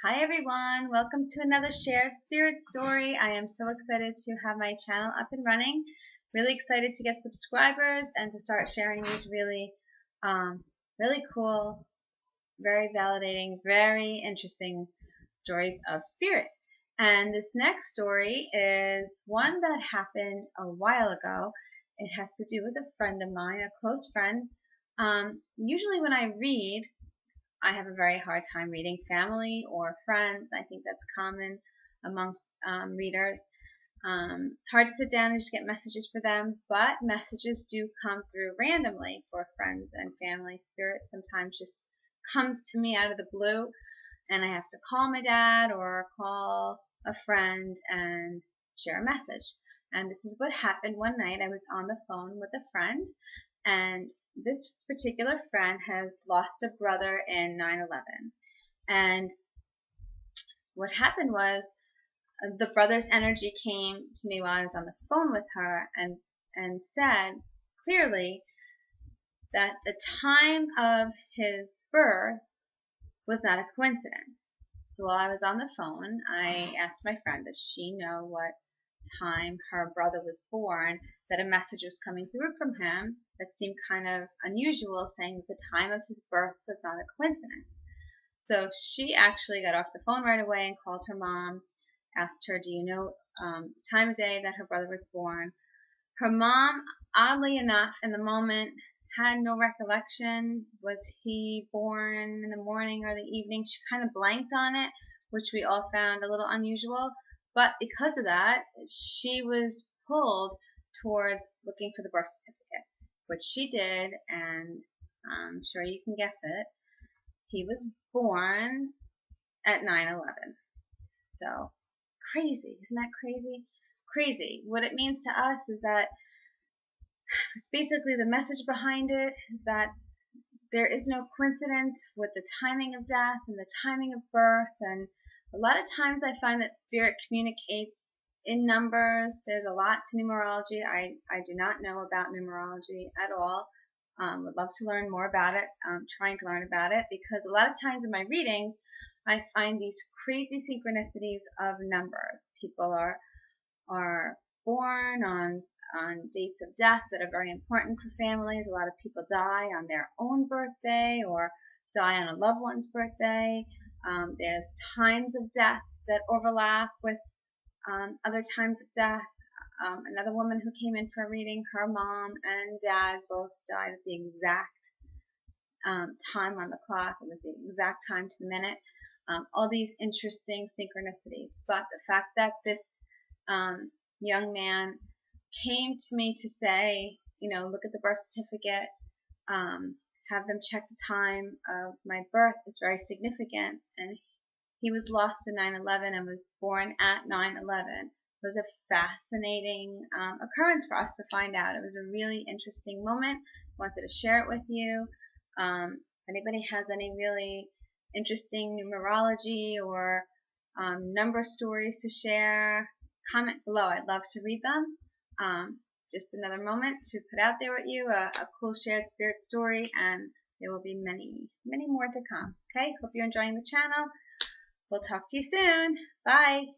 Hi everyone, welcome to another shared spirit story. I am so excited to have my channel up and running. Really excited to get subscribers and to start sharing these really cool, very validating, very interesting stories of spirit. And this next story is one that happened a while ago. It has to do with a friend of mine, a close friend. Usually when I read, I have a very hard time reading family or friends. I think that's common amongst readers. It's hard to sit down and just get messages for them, but messages do come through randomly for friends and family. Spirit sometimes just comes to me out of the blue, and I have to call my dad or call a friend and share a message. And this is what happened one night. I was on the phone with a friend, and this particular friend has lost a brother in 9/11. And what happened was the brother's energy came to me while I was on the phone with her and said clearly that the time of his birth was not a coincidence. So while I was on the phone, I asked my friend, does she know what time her brother was born, that a message was coming through from him that seemed kind of unusual, saying that the time of his birth was not a coincidence. So she actually got off the phone right away and called her mom, asked her, do you know the time of day that her brother was born? Her mom, oddly enough, in the moment, had no recollection. Was he born in the morning or the evening? She kind of blanked on it, which we all found a little unusual. But because of that, she was pulled towards looking for the birth certificate, which she did, and I'm sure you can guess it. He was born at 9/11. So crazy. Isn't that crazy? Crazy. What it means to us is that it's basically the message behind it is that there is no coincidence with the timing of death and the timing of birth. And a lot of times I find that spirit communicates in numbers. There's a lot to numerology. I do not know about numerology at all. Would love to learn more about it. Trying to learn about it because a lot of times in my readings I find these crazy synchronicities of numbers. People are born on dates of death that are very important for families. A lot of people die on their own birthday or die on a loved one's birthday. There's times of death that overlap with other times of death. Another woman who came in for a reading, her mom and dad both died at the exact time on the clock. It was the exact time to the minute. All these interesting synchronicities. But the fact that this young man came to me to say, look at the birth certificate, have them check the time of my birth is very significant. And he was lost in 9/11 and was born at 9/11. It was a fascinating occurrence for us to find out. It was a really interesting moment. I wanted to share it with you. If anybody has any really interesting numerology or number stories to share, comment below. I'd love to read them. Just another moment to put out there with you a cool shared spirit story, and there will be many, many more to come. Okay, hope you're enjoying the channel. We'll talk to you soon. Bye.